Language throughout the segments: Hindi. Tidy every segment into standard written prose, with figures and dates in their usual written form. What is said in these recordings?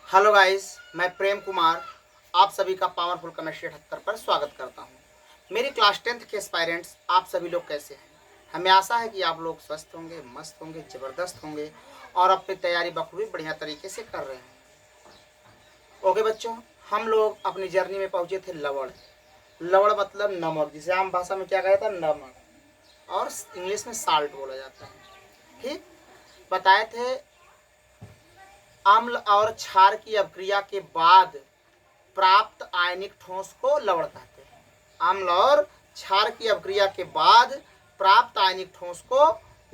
हेलो गाइस, मैं प्रेम कुमार आप सभी का पावरफुल केमिस्ट्री 78 पर स्वागत करता हूं। मेरी क्लास 10th के एस्पायरेंट्स आप सभी लोग कैसे हैं? हमें आशा है कि आप लोग स्वस्थ होंगे, मस्त होंगे, ज़बरदस्त होंगे और अपनी तैयारी बखूबी बढ़िया तरीके से कर रहे हैं। ओके बच्चों, हम लोग अपनी जर्नी में पहुंचे थे लवण। लवण मतलब नमक, जिसे आम भाषा में क्या कहता है, नमक, और इंग्लिश में साल्ट बोला जाता है। ठीक, बताए थे अम्ल और क्षार की अभिक्रिया के बाद प्राप्त आयनिक ठोस को लवण कहते हैं। अम्ल और क्षार की अभिक्रिया के बाद प्राप्त आयनिक ठोस को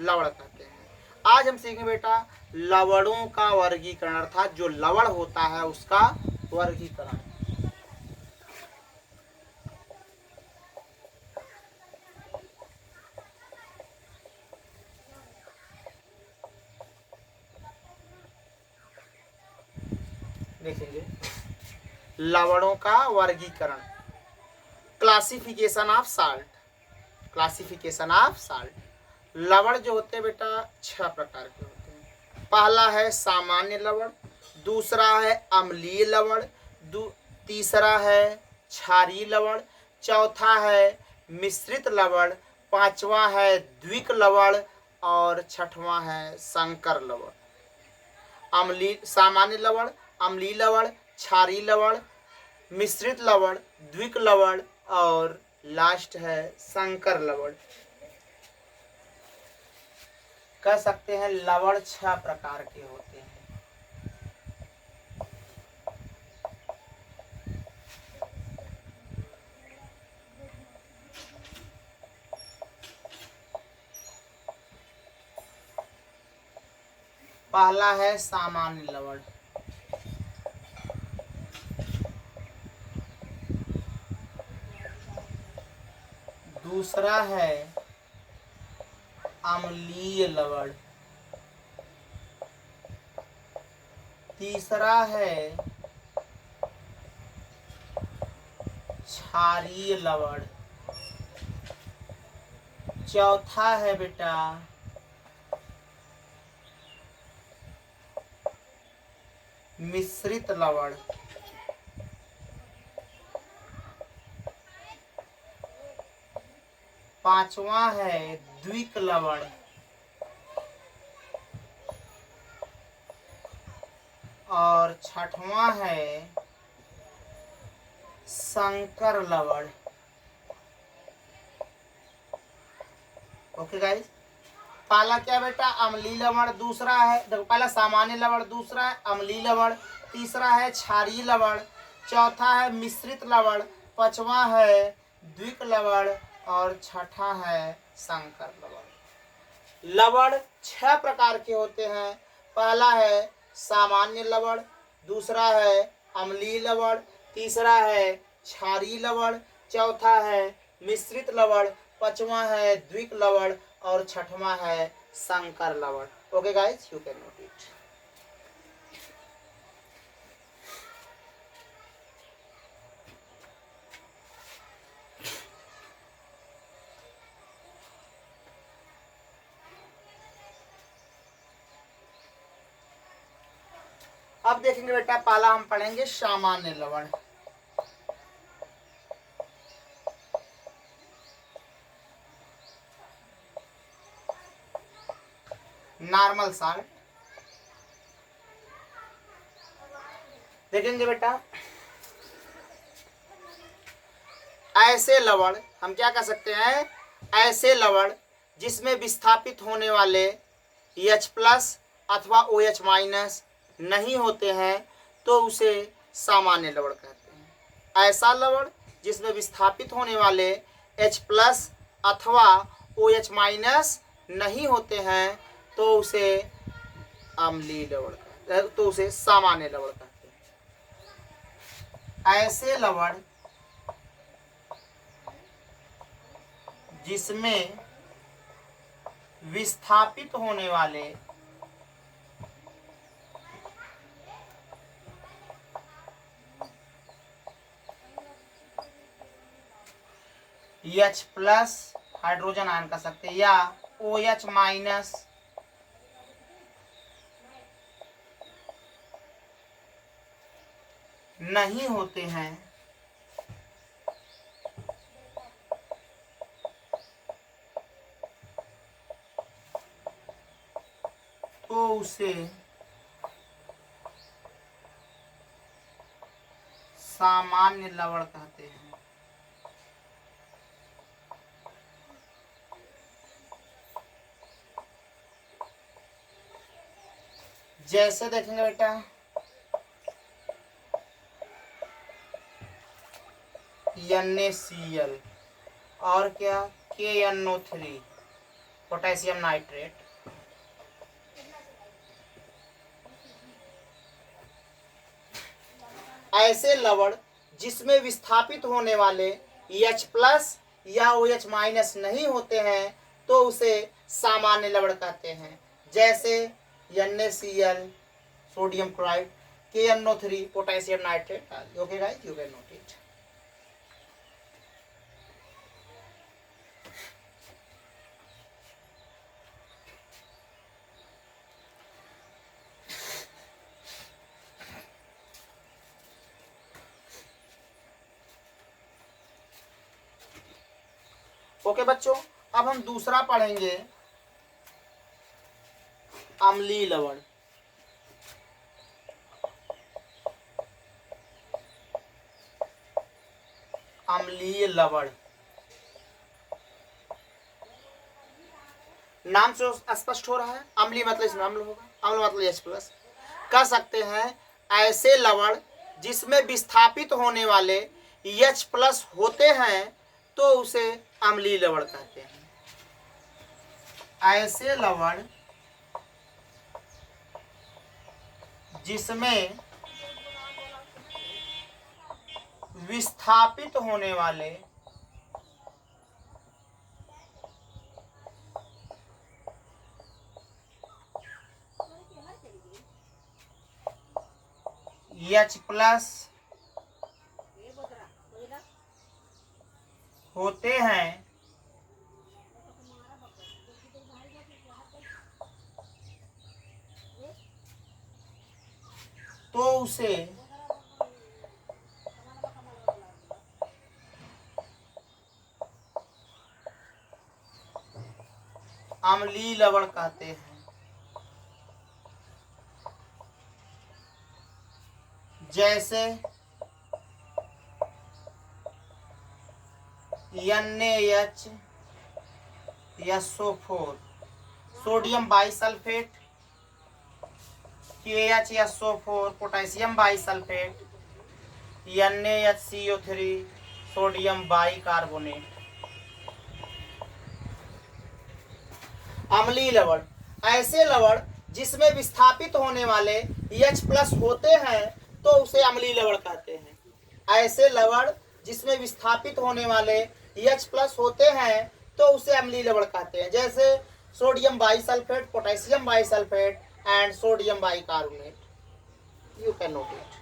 लवण कहते हैं। आज हम सीखेंगे बेटा लवणों का वर्गीकरण, अर्थात जो लवण होता है उसका वर्गीकरण। देखेंगे लवणों का वर्गीकरण। Classification of salt. Classification of salt. लवण जो होते हैं बेटा 6 प्रकार के होते हैं। पहला है सामान्य लवण, दूसरा है अम्लीय लवण, तीसरा है क्षारीय लवण, चौथा है मिश्रित लवण, पांचवा है द्विक लवण और छठवां है संकर लवण। अम्लीय सामान्य लवण, अम्लीय लवण, क्षारीय लवण, मिश्रित लवण, द्विक लवण और लास्ट है संकर लवण। कह सकते हैं लवण 6 प्रकार के होते हैं। पहला है सामान्य लवण, दूसरा है अम्लीय लवण, तीसरा है क्षारीय लवण, चौथा है बेटा मिश्रित लवण, पांचवा है द्विक लवण और छठवां है संकर लवण। ओके गाइस, पहला क्या बेटा अम्लीय लवण, दूसरा है देखो पहला सामान्य लवण, दूसरा है अम्लीय लवण, तीसरा है क्षारीय लवण, चौथा है मिश्रित लवण, पांचवा है द्विक लवण और छठा है संकर लवण। लवण 6 प्रकार के होते हैं। पहला है सामान्य लवण, दूसरा है अम्लीय लवण, तीसरा है क्षारीय लवण, चौथा है मिश्रित लवण, पांचवा है द्विक लवण और छठवां है संकर लवण। Okay guys, you can note it. अब देखेंगे बेटा पहला हम पढ़ेंगे सामान्य लवण। Normal salt. देखेंगे बेटा ऐसे लवण हम क्या कह सकते हैं, ऐसे लवण जिसमें विस्थापित होने वाले H+ अथवा OH- नहीं होते हैं तो उसे सामान्य लवण कहते हैं। ऐसा लवण जिसमें विस्थापित होने वाले H+ अथवा OH- नहीं होते हैं तो उसे अम्लीय लवण कहते हैं, तो उसे सामान्य लवण कहते हैं। ऐसे लवण जिसमें विस्थापित होने वाले H+ हाइड्रोजन आयन कह सकते हैं या OH- नहीं होते हैं तो उसे सामान्य लवण कहते हैं। जैसे देखेंगे बेटा, NaCl और क्या KNO3 पोटेशियम नाइट्रेट। ऐसे लवण जिसमें विस्थापित होने वाले H+ या OH- नहीं होते हैं तो उसे सामान्य लवण कहते हैं। जैसे NaCl sodium chloride, KNO3 potassium nitrate. Okay guys, you can note it. Okay बच्चों, अब हम दूसरा पढ़ेंगे अम्लीय लवण। अम्लीय लवण नाम से स्पष्ट हो रहा है, अम्लीय मतलब इसमें अम्ल होगा, अम्ल मतलब H+। कह सकते हैं ऐसे लवण जिसमें विस्थापित होने वाले H+ होते हैं तो उसे अम्लीय लवण कहते हैं। ऐसे लवण जिसमें विस्थापित होने वाले H+ होते हैं तो उसे अम्लीय लवण कहते हैं। जैसे NaHSO4 sodium bisulphate, KHSO4 potassium bisulphate, NaHCO3 sodium bicarbonate. अम्लीय लवण ऐसे लवण जिसमें विस्थापित होने वाले H+ होते हैं तो उसे अम्लीय लवण कहते हैं। ऐसे लवण जिसमें विस्थापित होने वाले H+ होते हैं तो उसे अम्लीय लवण कहते हैं। जैसे sodium bisulphate, potassium bisulphate and sodium bicarbonate. You can note it.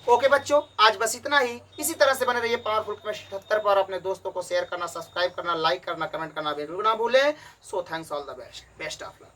Okay बच्चों, आज बस इतना ही। इसी तरह से बने रहिए पावरफुल केमिस्ट्री 78 पर। अपने दोस्तों को शेयर करना, सब्सक्राइब करना, लाइक करना, कमेंट करना बिल्कुल ना भूलें। So thanks all the best of luck.